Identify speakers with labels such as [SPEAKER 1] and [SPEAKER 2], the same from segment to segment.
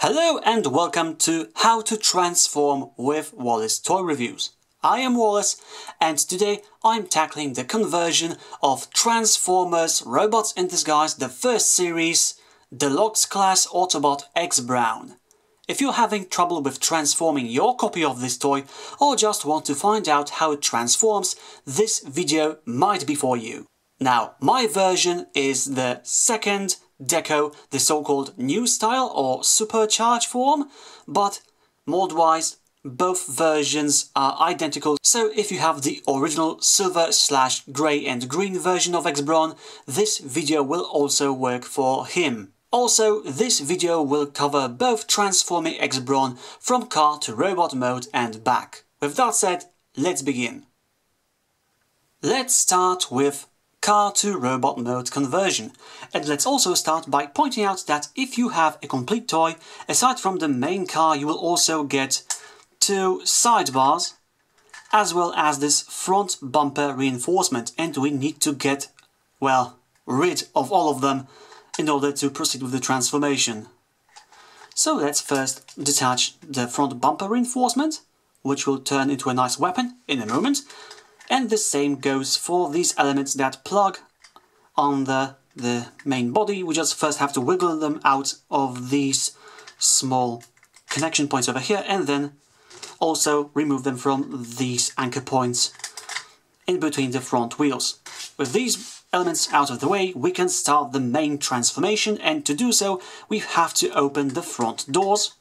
[SPEAKER 1] Hello and welcome to How to Transform with Wallas Toy Reviews. I am Wallas and today I'm tackling the conversion of Transformers Robots in Disguise, the first series, Deluxe Class Autobot X-BRAWN. If you're having trouble with transforming your copy of this toy or just want to find out how it transforms, this video might be for you. Now, my version is the second deco, the so-called new style or supercharged form, but mold-wise both versions are identical. So if you have the original silver/grey and green version of X-BRAWN, this video will also work for him. Also, this video will cover both transforming X-BRAWN from car to robot mode and back. With that said, let's begin. Let's start with car to robot mode conversion. And let's also start by pointing out that if you have a complete toy, aside from the main car, you will also get two sidebars as well as this front bumper reinforcement, and we need to get, well, rid of all of them in order to proceed with the transformation. So let's first detach the front bumper reinforcement, which will turn into a nice weapon in a moment. And the same goes for these elements that plug on the main body. We just first have to wiggle them out of these small connection points over here, and then also remove them from these anchor points in between the front wheels. With these elements out of the way, we can start the main transformation, and to do so we have to open the front doors,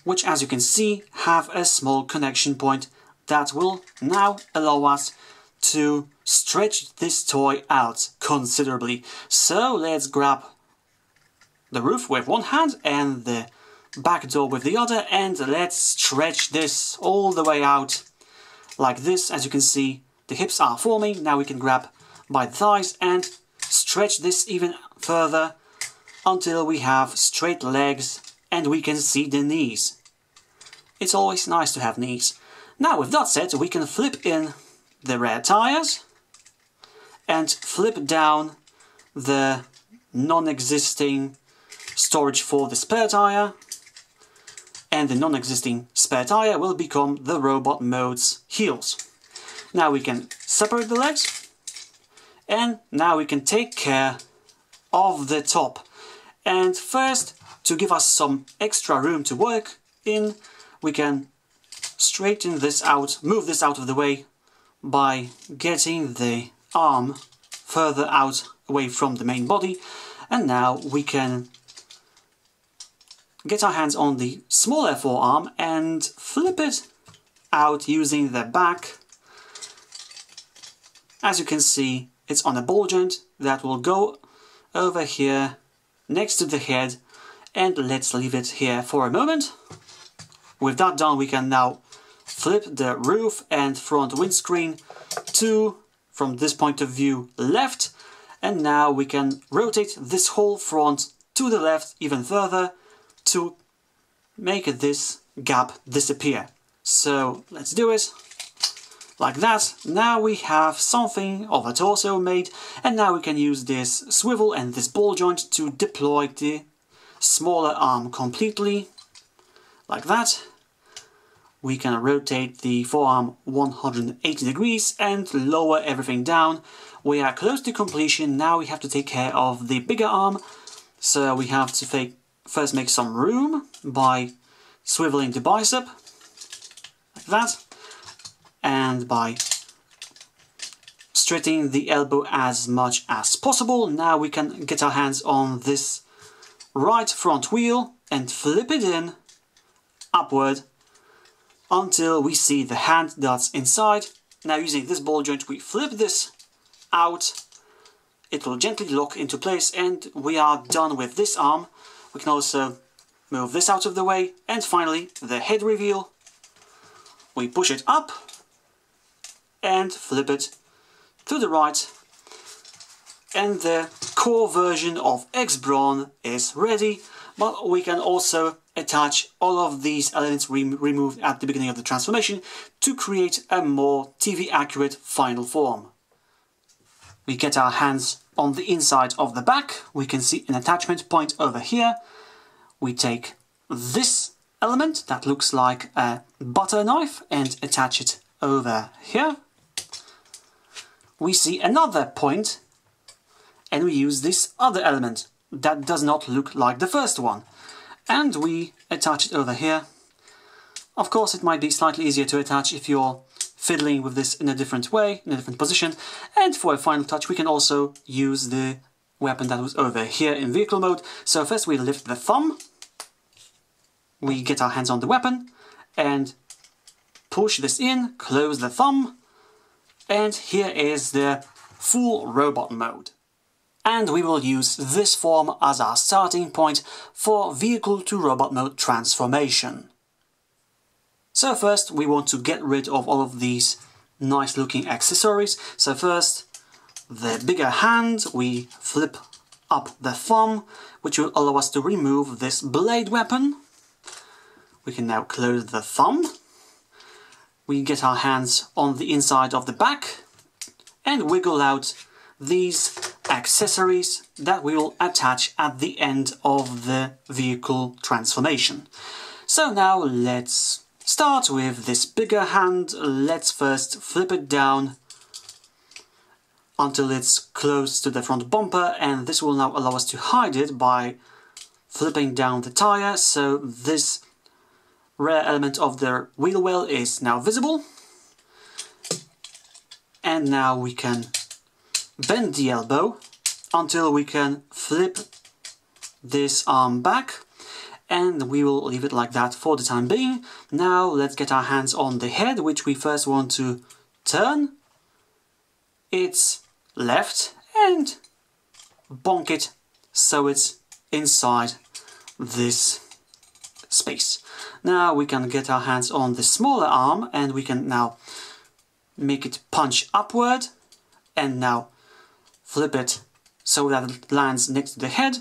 [SPEAKER 1] which, as you can see, have a small connection point that will now allow us to stretch this toy out considerably. So let's grab the roof with one hand and the back door with the other, and let's stretch this all the way out like this. As you can see, the hips are forming. Now we can grab by the thighs and stretch this even further until we have straight legs and we can see the knees. It's always nice to have knees. Now, with that said, we can flip in the rear tires and flip down the non-existing storage for the spare tire, and the non-existing spare tire will become the robot mode's heels. Now we can separate the legs, and now we can take care of the top. And first, to give us some extra room to work in, we can straighten this out, move this out of the way by getting the arm further out away from the main body. And now we can get our hands on the smaller forearm and flip it out using the back. As you can see, it's on a ball joint that will go over here next to the head, and let's leave it here for a moment. With that done, we can now flip the roof and front windscreen to, from this point of view, left, and now we can rotate this whole front to the left even further to make this gap disappear. So let's do it like that. Now we have something of a torso made, and now we can use this swivel and this ball joint to deploy the smaller arm completely like that. We can rotate the forearm 180 degrees and lower everything down. We are close to completion. Now we have to take care of the bigger arm. So we have to first make some room by swiveling the bicep like that, and by straightening the elbow as much as possible. Now we can get our hands on this right front wheel and flip it in upward until we see the hand that's inside. Now, using this ball joint, we flip this out. It will gently lock into place, and we are done with this arm. We can also move this out of the way. And finally, the head reveal. We push it up and flip it to the right. And the core version of X-BRAWN is ready, but we can also attach all of these elements removed at the beginning of the transformation to create a more TV accurate final form. We get our hands on the inside of the back. We can see an attachment point over here. We take this element that looks like a butter knife and attach it over here. We see another point and we use this other element that does not look like the first one. And we attach it over here. Of course, it might be slightly easier to attach if you're fiddling with this in a different way, in a different position. And for a final touch, we can also use the weapon that was over here in vehicle mode. So first we lift the thumb, we get our hands on the weapon, and push this in, close the thumb, and here is the full robot mode. And we will use this form as our starting point for vehicle to robot mode transformation. So first we want to get rid of all of these nice looking accessories. So first, the bigger hand, we flip up the thumb, which will allow us to remove this blade weapon. We can now close the thumb. We get our hands on the inside of the back and wiggle out these accessories that we will attach at the end of the vehicle transformation. So now let's start with this bigger hand. Let's first flip it down until it's close to the front bumper, and this will now allow us to hide it by flipping down the tire, so this rear element of the wheel well is now visible. And now we can bend the elbow until we can flip this arm back, and we will leave it like that for the time being. Now let's get our hands on the head, which we first want to turn. It's left and bonk it so it's inside this space. Now we can get our hands on the smaller arm and we can now make it punch upward and now flip it so that it lands next to the head.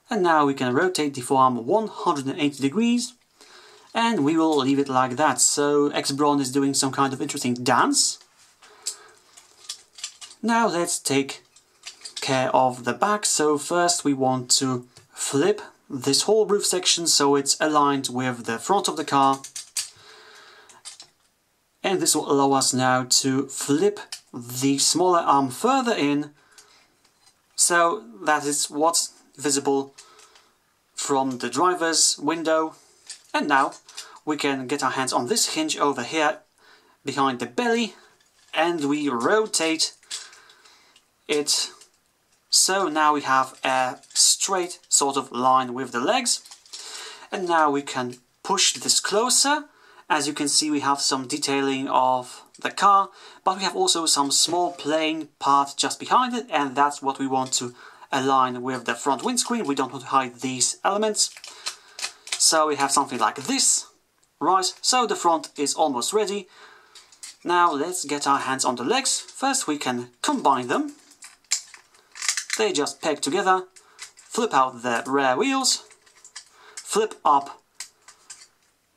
[SPEAKER 1] And now we can rotate the forearm 180 degrees and we will leave it like that. So X-BRAWN is doing some kind of interesting dance. Now let's take care of the back. So first we want to flip this whole roof section so it's aligned with the front of the car. And this will allow us now to flip the smaller arm further in so that is what's visible from the driver's window. And now we can get our hands on this hinge over here behind the belly and we rotate it so now we have a straight sort of line with the legs. And now we can push this closer. As you can see, we have some detailing of the car, but we have also some small plain part just behind it, and that's what we want to align with the front windscreen. We don't want to hide these elements. So we have something like this. Right, so the front is almost ready. Now let's get our hands on the legs. First we can combine them. They just peg together. Flip out the rear wheels. Flip up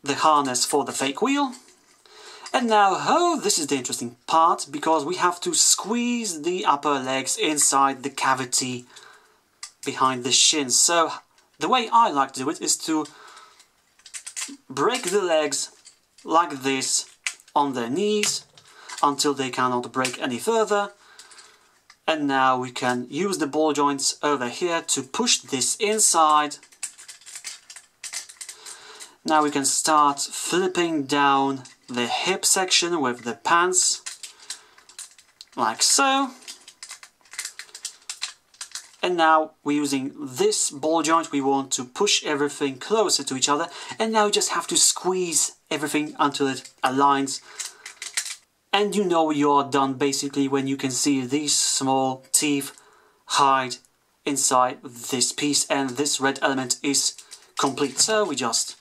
[SPEAKER 1] the harness for the fake wheel. And now, oh, this is the interesting part, because we have to squeeze the upper legs inside the cavity behind the shins. So the way I like to do it is to break the legs like this on their knees until they cannot break any further. And now we can use the ball joints over here to push this inside. Now we can start flipping down the hip section with the pants, like so. And now we're using this ball joint, we want to push everything closer to each other, and now you just have to squeeze everything until it aligns. And you know you're done basically when you can see these small teeth hide inside this piece and this red element is complete. So we just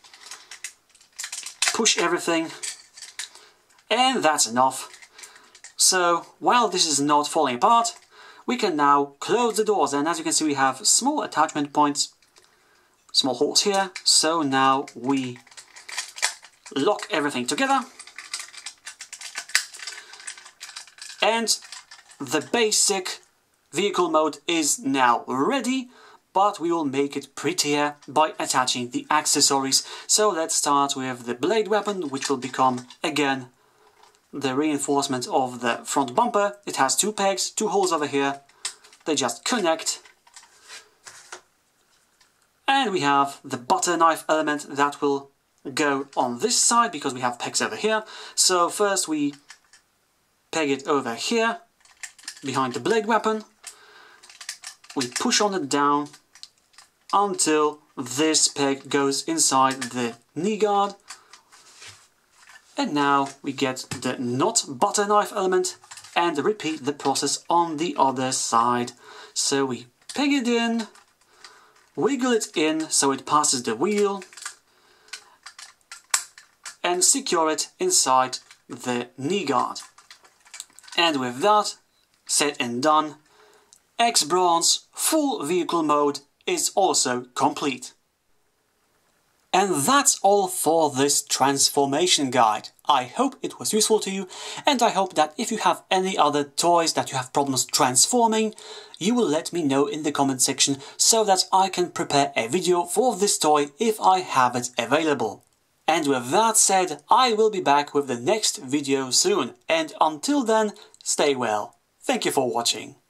[SPEAKER 1] push everything and that's enough. So while this is not falling apart, we can now close the doors, and as you can see we have small attachment points, small holes here. So now we lock everything together. And the basic vehicle mode is now ready, but we will make it prettier by attaching the accessories. So let's start with the blade weapon, which will become, again, the reinforcement of the front bumper. It has two pegs, two holes over here. They just connect. And we have the butter knife element that will go on this side because we have pegs over here. So first we peg it over here behind the blade weapon. We push on it down until this peg goes inside the knee guard. And now we get the not butter knife element and repeat the process on the other side. So we peg it in, wiggle it in so it passes the wheel, and secure it inside the knee guard. And with that said and done, X-BRAWN's full vehicle mode is also complete. And that's all for this transformation guide. I hope it was useful to you, and I hope that if you have any other toys that you have problems transforming, you will let me know in the comment section so that I can prepare a video for this toy if I have it available. And with that said, I will be back with the next video soon, and until then, stay well. Thank you for watching.